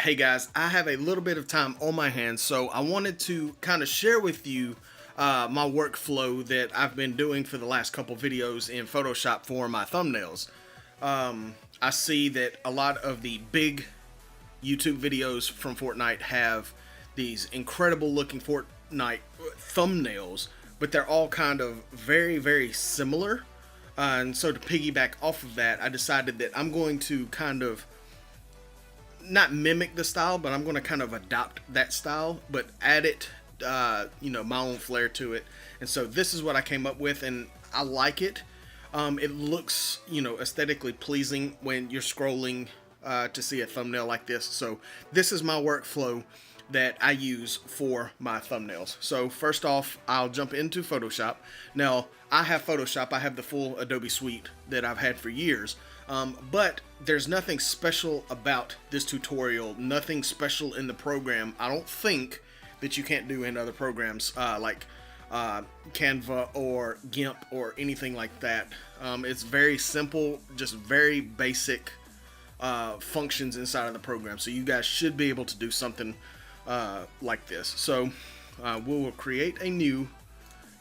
Hey guys, I have a little bit of time on my hands, so I wanted to kind of share with you my workflow that I've been doing for the last couple videos in Photoshop for my thumbnails. I see that a lot of the big YouTube videos from Fortnite have these incredible looking Fortnite thumbnails, but they're all kind of very similar. And so to piggyback off of that, I decided that I'm going to kind of not mimic the style, but I'm going to kind of adopt that style, but add it, my own flair to it. And so this is what I came up with, and I like it. It looks, aesthetically pleasing when you're scrolling to see a thumbnail like this. So this is my workflow that I use for my thumbnails. So first off, I'll jump into Photoshop. Now, I have Photoshop. I have the full Adobe suite that I've had for years. But there's nothing special about this tutorial, nothing special in the program, I don't think, that you can't do in other programs like Canva or GIMP or anything like that. It's very simple, just very basic functions inside of the program. So you guys should be able to do something like this. So we will create a new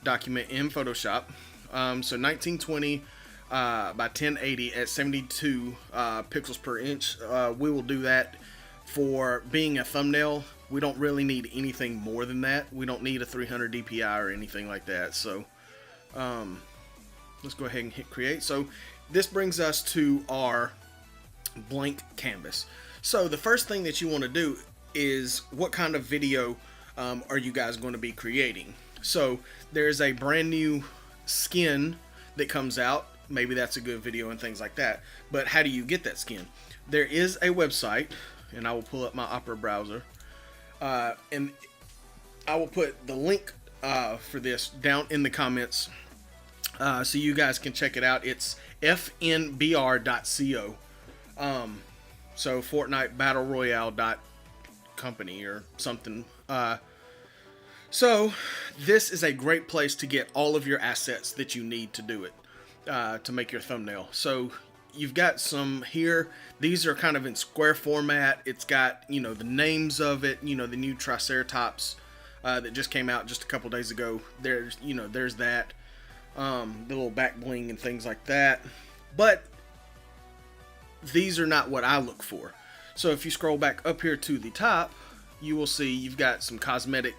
document in Photoshop. So 1920 by 1080 at 72 pixels per inch. We will do that for being a thumbnail. We don't really need anything more than that. We don't need a 300 DPI or anything like that. So let's go ahead and hit create. So this brings us to our blank canvas. So the first thing that you want to do is what kind of video are you guys going to be creating? So there's a brand new skin that comes out. Maybe that's a good video and things like that. But how do you get that skin? There is a website, and I will pull up my Opera browser, and I will put the link for this down in the comments so you guys can check it out. It's fnbr.co. So Fortnite Battle Royale company or something. So this is a great place to get all of your assets that you need to do it. To make your thumbnail. So you've got some here. These are kind of in square format. It's got, the names of it, the new Triceratops that just came out just a couple days ago. There's, there's that. The little back bling and things like that. But these are not what I look for. So if you scroll back up here to the top, you will see you've got some cosmetic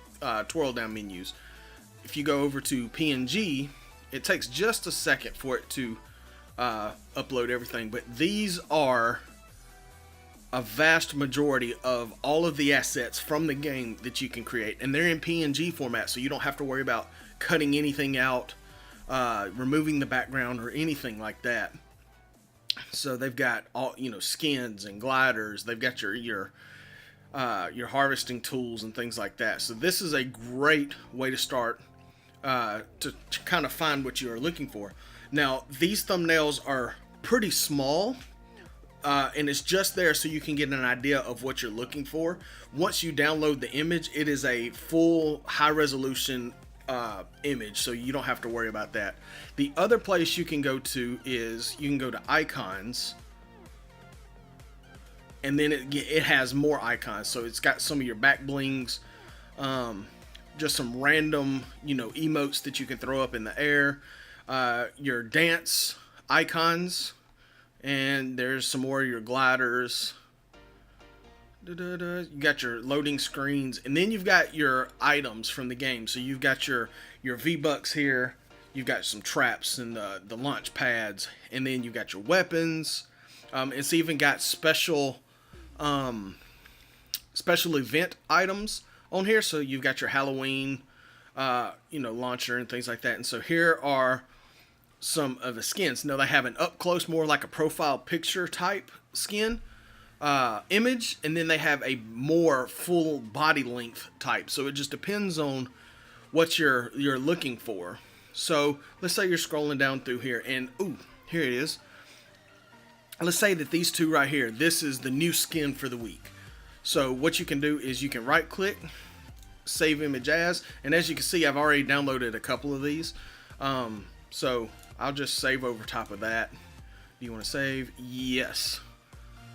twirl down menus. If you go over to PNG, it takes just a second for it to upload everything, but these are a vast majority of all of the assets from the game that you can create, and they're in PNG format, so you don't have to worry about cutting anything out, removing the background or anything like that. So they've got all, skins and gliders. They've got your harvesting tools and things like that. So this is a great way to start to kind of find what you are looking for. Now, these thumbnails are pretty small, and it's just there so you can get an idea of what you're looking for. Once you download the image, it is a full high-resolution image, so you don't have to worry about that. The other place you can go to is you can go to icons, and then it has more icons. So it's got some of your back blings, just some random, emotes that you can throw up in the air, your dance icons, and there's some more of your gliders. You got your loading screens, and then you've got your items from the game. So you've got your V-Bucks here, you've got some traps and the launch pads, and then you've got your weapons. It's even got special event items on here. So you've got your Halloween, launcher and things like that. And so here are some of the skins. Now they have an up close, more like a profile picture type skin image, and then they have a more full body length type. So it just depends on what you're looking for. So let's say you're scrolling down through here, and here it is. Let's say that these two right here, this is the new skin for the week. So what you can do is you can right click, save image as, and as you can see, I've already downloaded a couple of these. So I'll just save over top of that. Do you want to save? Yes.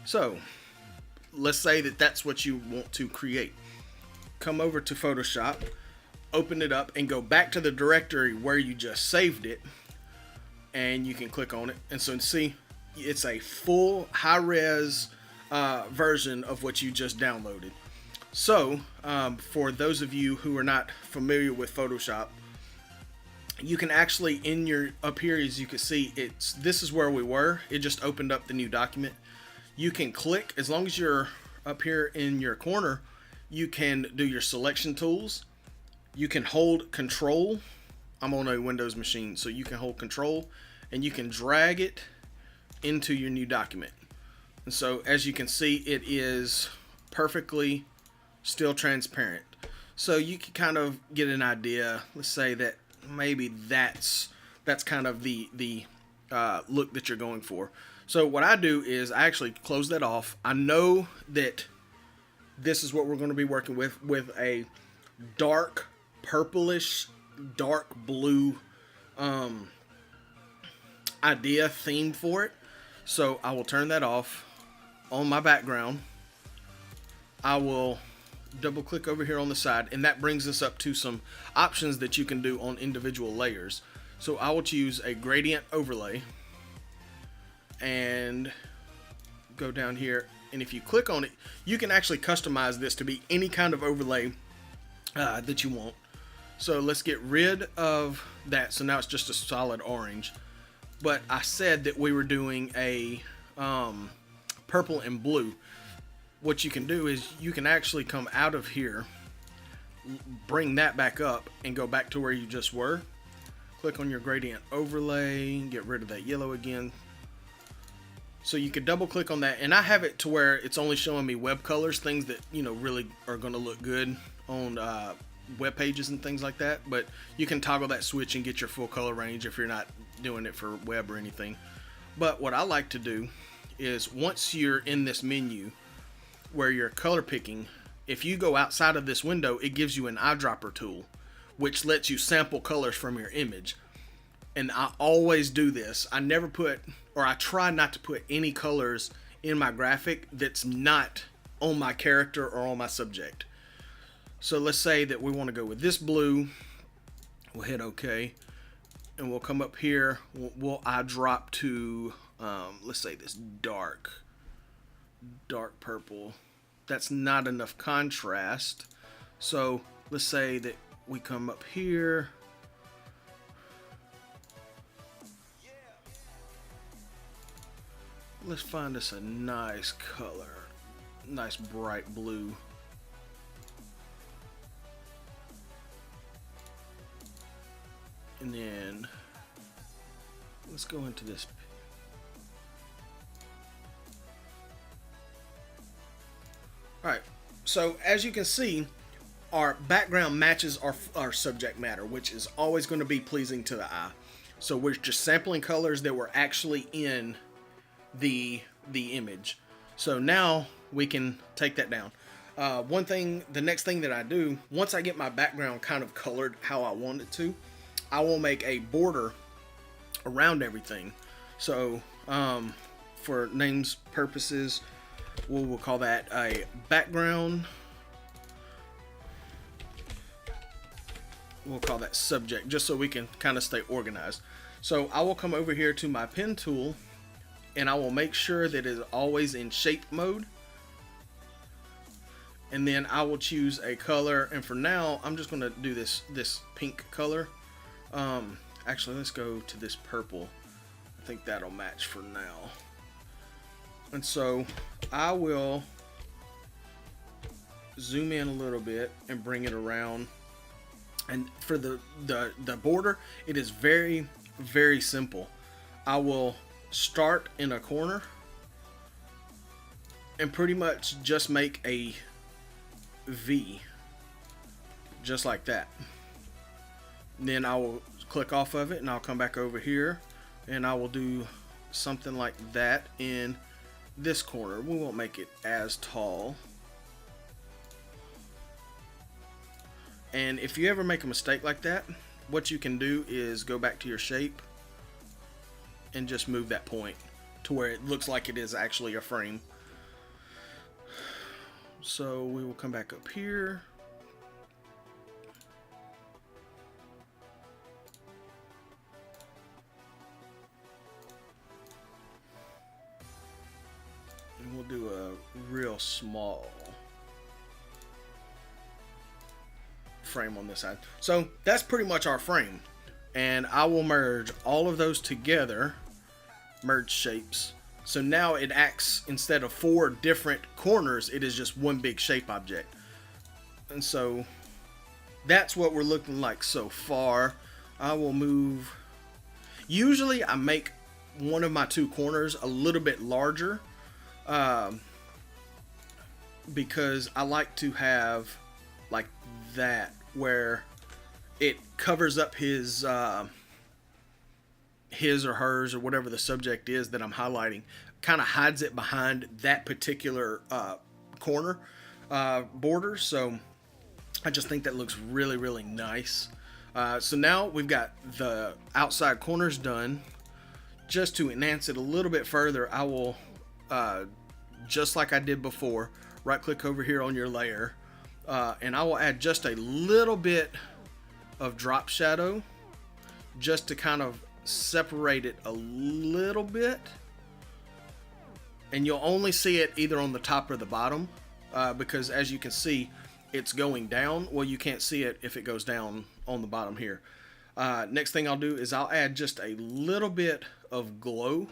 So let's say that that's what you want to create. Come over to Photoshop, open it up, and go back to the directory where you just saved it, and you can click on it. And so see, it's a full high-res version of what you just downloaded. So for those of you who are not familiar with Photoshop, you can actually, in your up here, as you can see, this is where we were. It just opened up the new document. You can click, as long as you're up here in your corner, you can do your selection tools. You can hold control. I'm on a Windows machine, so you can hold control and you can drag it into your new document. And so as you can see, it is perfectly still transparent. So you can kind of get an idea. Let's say that maybe that's kind of the look that you're going for. So what I do is I actually close that off. I know that this is what we're going to be working with a dark purplish, dark blue idea theme for it. So I will turn that off. On my background, I will double click over here on the side, and that brings us up to some options that you can do on individual layers. So I will choose a gradient overlay and go down here, and if you click on it, you can actually customize this to be any kind of overlay that you want. So let's get rid of that. So now it's just a solid orange, but I said that we were doing a purple and blue. What you can do is you can actually come out of here, bring that back up, and go back to where you just were. Click on your gradient overlay, get rid of that yellow again. So you could double click on that, and I have it to where it's only showing me web colors, things that, you know, really are going to look good on web pages and things like that. But you can toggle that switch and get your full color range if you're not doing it for web or anything. But what I like to do is, once you're in this menu where you're color picking, if you go outside of this window, it gives you an eyedropper tool, which lets you sample colors from your image. And I always do this. I never put, or I try not to put any colors in my graphic that's not on my character or on my subject. So let's say that we want to go with this blue. We'll hit OK, and we'll come up here. We'll eyedrop to let's say this dark purple. That's not enough contrast, so let's say that we come up here, let's find us a nice color, nice bright blue. And then let's go into this. Alright, so as you can see, our background matches our subject matter, which is always going to be pleasing to the eye. So we're just sampling colors that were actually in the image. So now we can take that down. The next thing that I do, once I get my background kind of colored how I want it to, I will make a border around everything. So for names purposes, we'll call that a background. We'll call that subject, just so we can kind of stay organized. So I will come over here to my pen tool, and I will make sure that it is always in shape mode. And then I will choose a color, and for now I'm just going to do this pink color. Actually, let's go to this purple. I think that'll match for now. And so I will zoom in a little bit and bring it around. And for the border, it is very, very simple. I will start in a corner and pretty much just make a V, just like that. Then I will click off of it, and I'll come back over here, and I will do something like that in this corner. We won't make it as tall. And if you ever make a mistake like that, what you can do is go back to your shape and just move that point to where it looks like it is actually a frame. So we will come back up here. And we'll do a real small frame on this side. So that's pretty much our frame. And I will merge all of those together, merge shapes. So now it acts, instead of 4 different corners, it is just one big shape object. And so that's what we're looking like so far. I will move. Usually I make one of my 2 corners a little bit larger, because I like to have like that, where it covers up his or hers or whatever the subject is that I'm highlighting, kind of hides it behind that particular corner border. So I just think that looks really, really nice. So now we've got the outside corners done. Just to enhance it a little bit further, I will, just like I did before, right click over here on your layer, and I will add just a little bit of drop shadow, just to kind of separate it a little bit. And you'll only see it either on the top or the bottom, because as you can see, it's going down. Well, you can't see it if it goes down on the bottom here. Next thing I'll do is I'll add just a little bit of glow.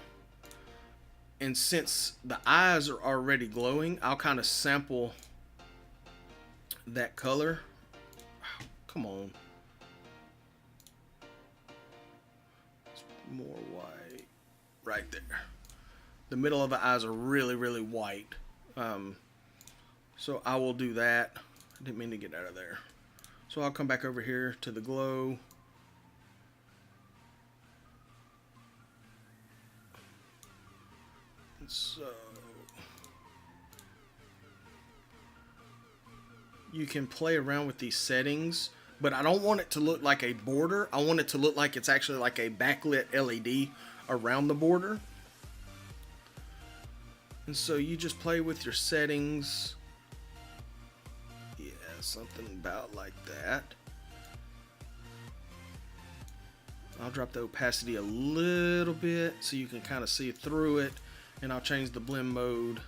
And since the eyes are already glowing, I'll kind of sample that color. Come on. More white right there. The middle of the eyes are really, really white. So I will do that. I didn't mean to get out of there. So I'll come back over here to the glow. And so you can play around with these settings, but I don't want it to look like a border. I want it to look like it's actually like a backlit LED around the border. And so you just play with your settings. Yeah, something about like that. I'll drop the opacity a little bit so you can kind of see through it. And I'll change the blend mode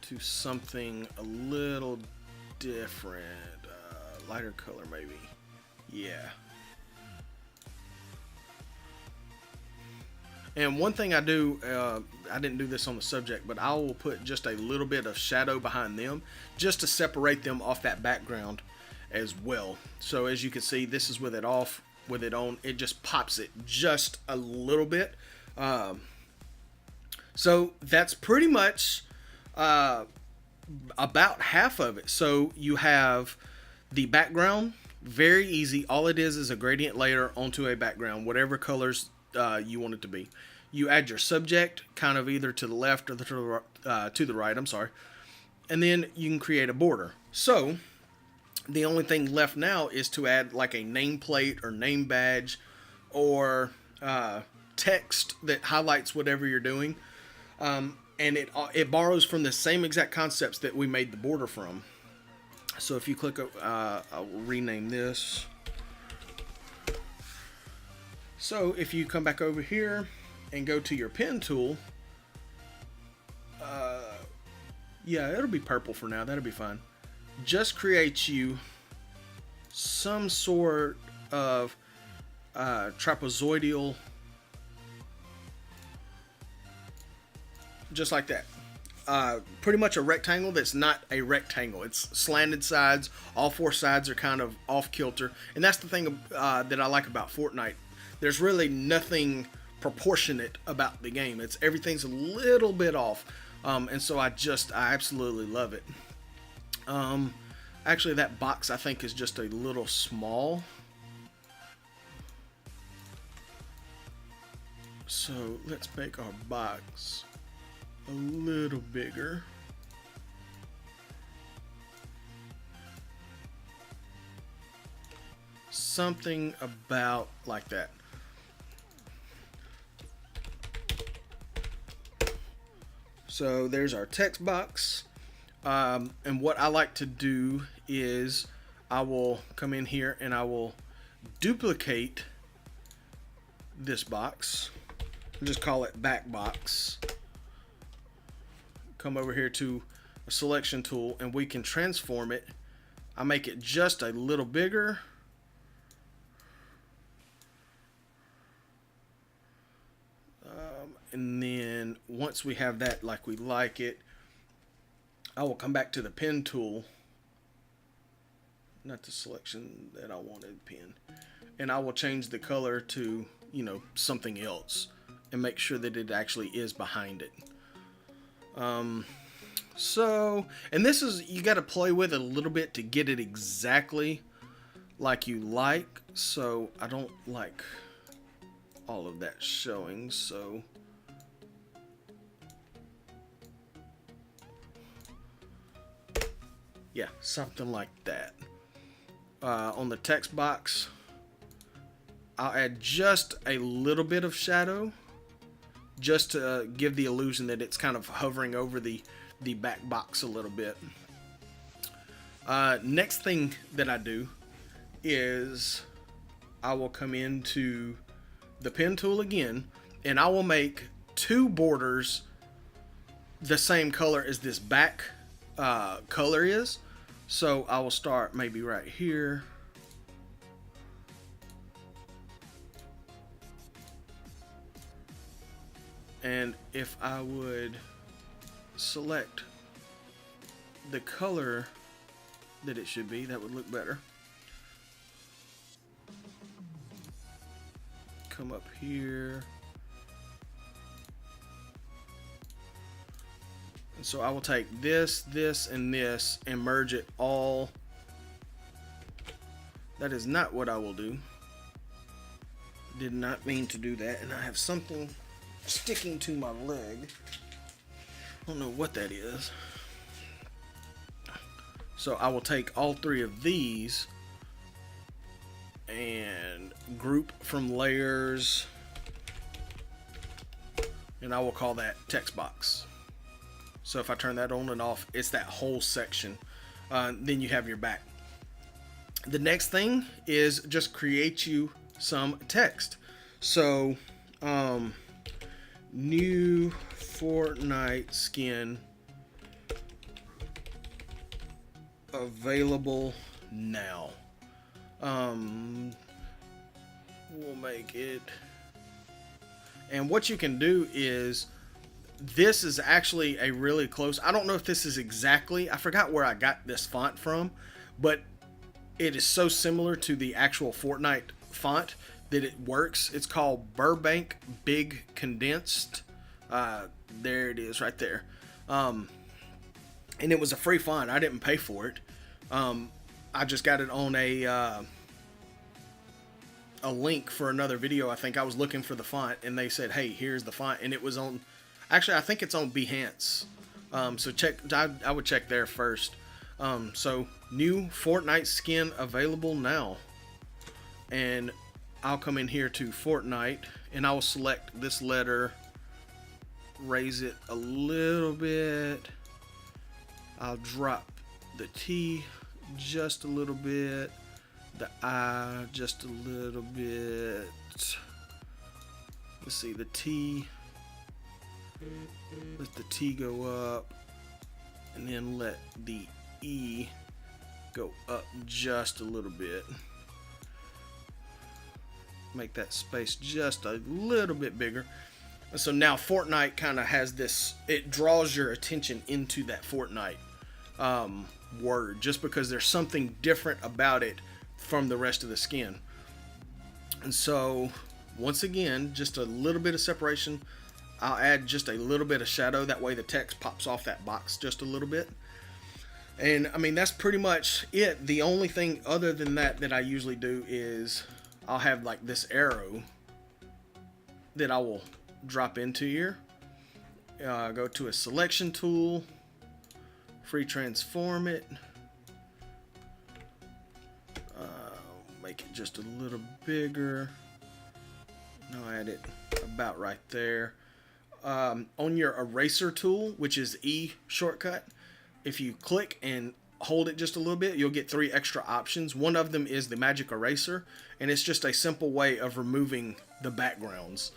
to something a little different, lighter color maybe. Yeah. And one thing I do, I didn't do this on the subject, but I will put just a little bit of shadow behind them just to separate them off that background as well. So as you can see, this is with it off, with it on, it just pops it just a little bit. So that's pretty much about half of it. So you have the background, very easy. All it is a gradient layer onto a background, whatever colors you want it to be. You add your subject kind of either to the left or to the right, I'm sorry. And then you can create a border. So the only thing left now is to add like a nameplate or name badge or text that highlights whatever you're doing. And it borrows from the same exact concepts that we made the border from. So if you click, I will rename this. So if you come back over here and go to your pen tool, yeah, it'll be purple for now. That'll be fine. Just create you some sort of trapezoidal, just like that. Pretty much a rectangle that's not a rectangle. It's slanted sides. All 4 sides are kind of off kilter. And that's the thing that I like about Fortnite. There's really nothing proportionate about the game. Everything's a little bit off. And so I absolutely love it. Actually, that box I think is just a little small. So let's make our box a little bigger. Something about like that. So there's our text box. And what I like to do is I will come in here and I will duplicate this box. Just call it back box. Come over here to a selection tool and we can transform it. I make it just a little bigger. And then once we have that like we like it, I will come back to the pen tool. Not the selection that I wanted, pen. And I will change the color to, you know, something else and make sure that it actually is behind it. So, and this is, you got to play with it a little bit to get it exactly like you like. So I don't like all of that showing, so yeah, something like that. On the text box, I'll add just a little bit of shadow, just to give the illusion that it's kind of hovering over the back box a little bit. Next thing that I do is I will come into the pen tool again, and I will make two borders the same color as this back color is. So I will start maybe right here. And if I would select the color that it should be, that would look better. Come up here. And so I will take this, this, and this and merge it all. That is not what I will do. Did not mean to do that. And I have something sticking to my leg. I don't know what that is. So I will take all three of these and group from layers. And I will call that text box. So if I turn that on and off, it's that whole section. Then you have your back. The next thing is just create you some text. So new Fortnite skin available now. We'll make it. And what you can do is, this is actually a really close, I don't know if this is exactly, I forgot where I got this font from, but it is so similar to the actual Fortnite font that it works. It's called Burbank Big Condensed. There it is right there. And it was a free font. I didn't pay for it. I just got it on a link for another video. I think I was looking for the font and they said, hey, here's the font. And it was on, actually, I think it's on Behance. So check, I would check there first. So new Fortnite skin available now. And I'll come in here to Fortnite and I will select this letter, raise it a little bit. I'll drop the T just a little bit, the I just a little bit. Let's see, the T, let the T go up, and then let the E go up just a little bit. Make that space just a little bit bigger. And so now Fortnite kind of has this, it draws your attention into that Fortnite word, just because there's something different about it from the rest of the skin. And so once again, just a little bit of separation. I'll add just a little bit of shadow, that way the text pops off that box just a little bit. And I mean, that's pretty much it. The only thing other than that that I usually do is I'll have like this arrow that I will drop into here. Go to a selection tool, free transform it, make it just a little bigger. I'll add it about right there. on your eraser tool, which is E shortcut, if you click and hold it just a little bit, you'll get 3 extra options. One of them is the magic eraser, and it's just a simple way of removing the backgrounds.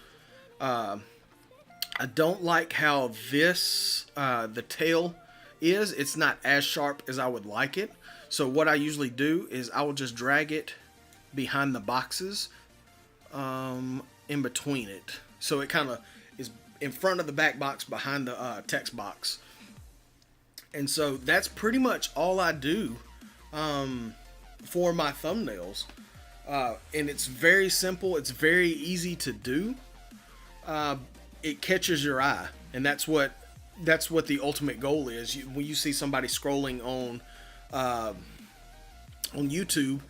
I don't like how this, the tail is. It's not as sharp as I would like it. So what I usually do is I will just drag it behind the boxes, in between it. So it kind of is in front of the back box, behind the text box. And so that's pretty much all I do for my thumbnails. And it's very simple. It's very easy to do. It catches your eye, and that's what the ultimate goal is. When you see somebody scrolling on YouTube,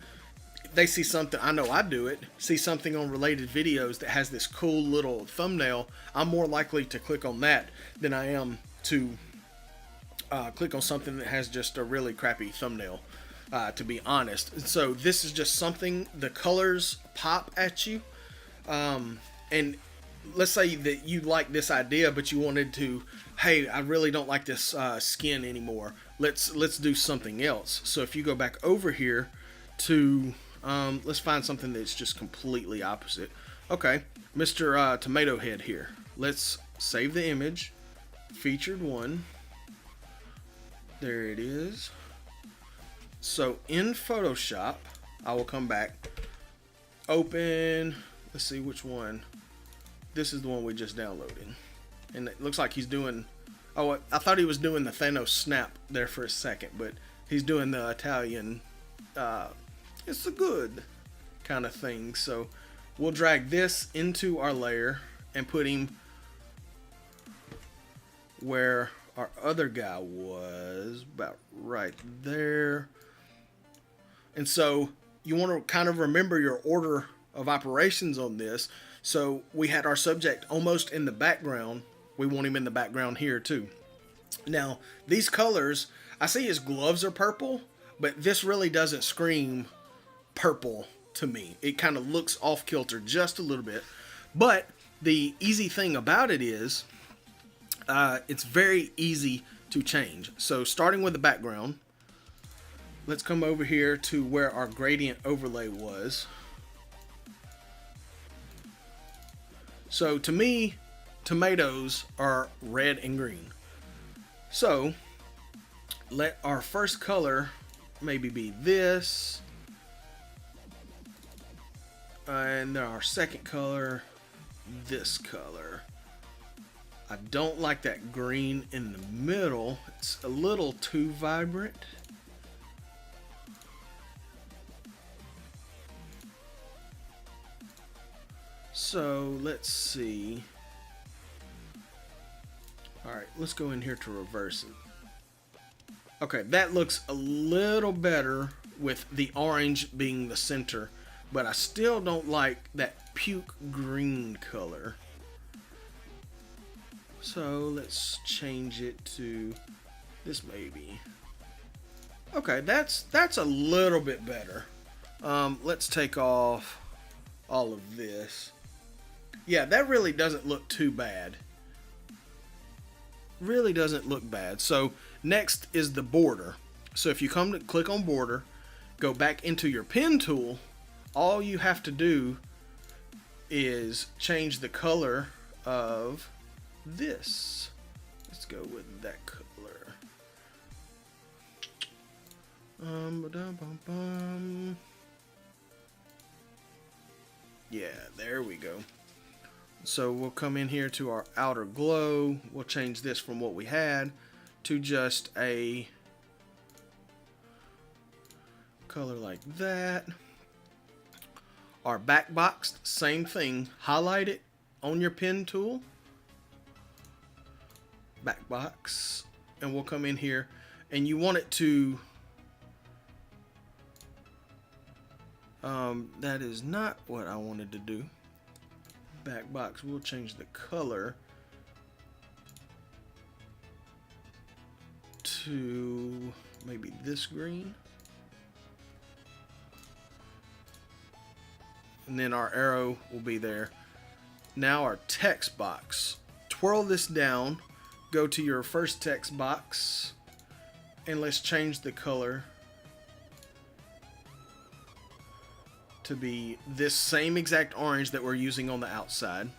they see something, I know I do it, see something on related videos that has this cool little thumbnail, I'm more likely to click on that than I am to click on something that has just a really crappy thumbnail, to be honest. And so this is just something, the colors pop at you, and let's say that you like this idea, but you wanted to, hey, I really don't like this skin anymore. Let's do something else. So if you go back over here to, let's find something that's just completely opposite. Okay, Mr. Tomato Head here. Let's save the image. Featured one. There it is. So in Photoshop, I will come back. Open. Let's see which one. This is the one we just downloaded. And it looks like he's doing... Oh, I thought he was doing the Thanos snap there for a second, but he's doing the Italian... it's a good kind of thing. So we'll drag this into our layer and put him where our other guy was, about right there. And so you want to kind of remember your order of operations on this. So we had our subject almost in the background. We want him in the background here too. Now, these colors, I see his gloves are purple, but this really doesn't scream purple to me. It kind of looks off kilter just a little bit. But the easy thing about it is, it's very easy to change. So starting with the background, let's come over here to where our gradient overlay was. So to me, tomatoes are red and green. So let our first color maybe be this. And then our second color, this color. I don't like that green in the middle. It's a little too vibrant. So let's see. Alright, let's go in here to reverse it. Okay, that looks a little better with the orange being the center, but I still don't like that puke green color. So let's change it to this maybe. Okay, that's a little bit better. Let's take off all of this. Yeah, that really doesn't look too bad. Really doesn't look bad. So next is the border. So if you come to click on border, go back into your pen tool, all you have to do is change the color of this. Let's go with that color. Yeah, there we go. So we'll come in here to our outer glow. We'll change this from what we had to just a color like that. Our back box, same thing. Highlight it on your pen tool. Back box. And we'll come in here and you want it to... that is not what I wanted to do. Back box, we'll change the color to maybe this green. And then our arrow will be there. Now our text box, twirl this down, go to your first text box, and let's change the color to be this same exact orange that we're using on the outside.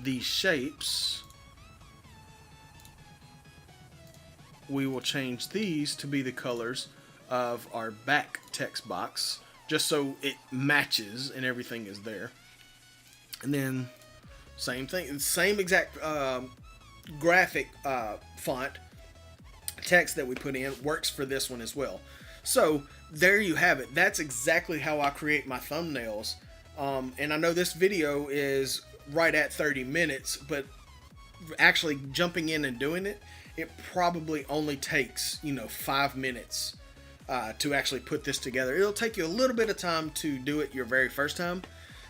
These shapes, we will change these to be the colors of our back text box, just so it matches and everything is there. And then same thing, same exact graphic font text that we put in works for this one as well. So there you have it. That's exactly how I create my thumbnails. And I know this video is right at 30 minutes, but actually jumping in and doing it, it probably only takes, 5 minutes to actually put this together. It'll take you a little bit of time to do it your very first time.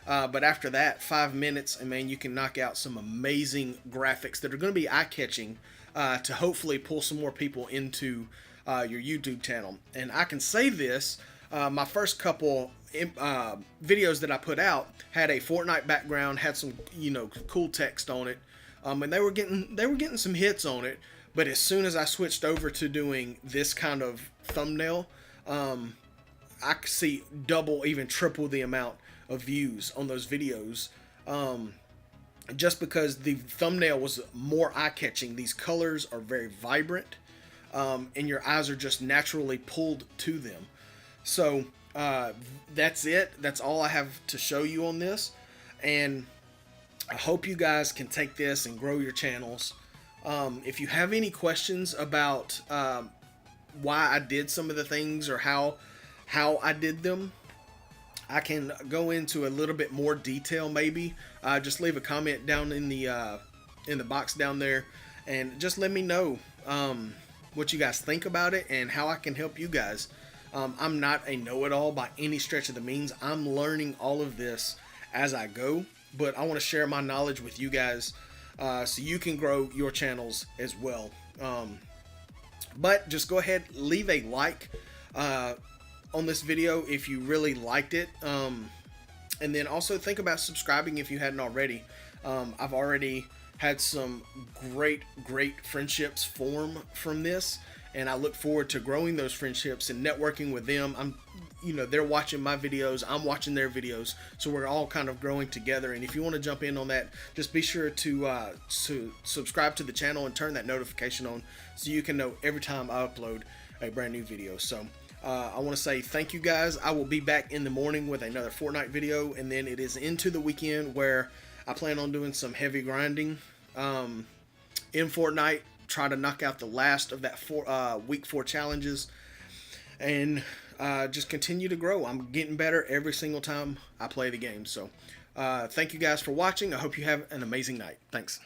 But after that, 5 minutes, and man, you can knock out some amazing graphics that are going to be eye-catching to hopefully pull some more people into your YouTube channel. And I can say this, my first couple videos that I put out had a Fortnite background, had some cool text on it, and they were getting some hits on it. But as soon as I switched over to doing this kind of thumbnail, I could see double, even triple the amount of views on those videos, just because the thumbnail was more eye-catching. These colors are very vibrant, and your eyes are just naturally pulled to them. So that's it. That's all I have to show you on this, and I hope you guys can take this and grow your channels. If you have any questions about why I did some of the things or how I did them, I can go into a little bit more detail maybe. Just leave a comment down in the box down there, and just let me know what you guys think about it and how I can help you guys. I'm not a know-it-all by any stretch of the means. I'm learning all of this as I go, but I want to share my knowledge with you guys so you can grow your channels as well. But just go ahead, leave a like on this video if you really liked it, and then also think about subscribing if you hadn't already. I've already had some great friendships form from this, and I look forward to growing those friendships and networking with them. They're watching my videos, I'm watching their videos, so we're all kind of growing together. And if you want to jump in on that, just be sure to subscribe to the channel and turn that notification on so you can know every time I upload a brand new video. So I want to say thank you guys. I will be back in the morning with another Fortnite video, and then it is into the weekend where I plan on doing some heavy grinding in Fortnite, try to knock out the last of that week 4 challenges, and just continue to grow. I'm getting better every single time I play the game. So thank you guys for watching. I hope you have an amazing night. Thanks.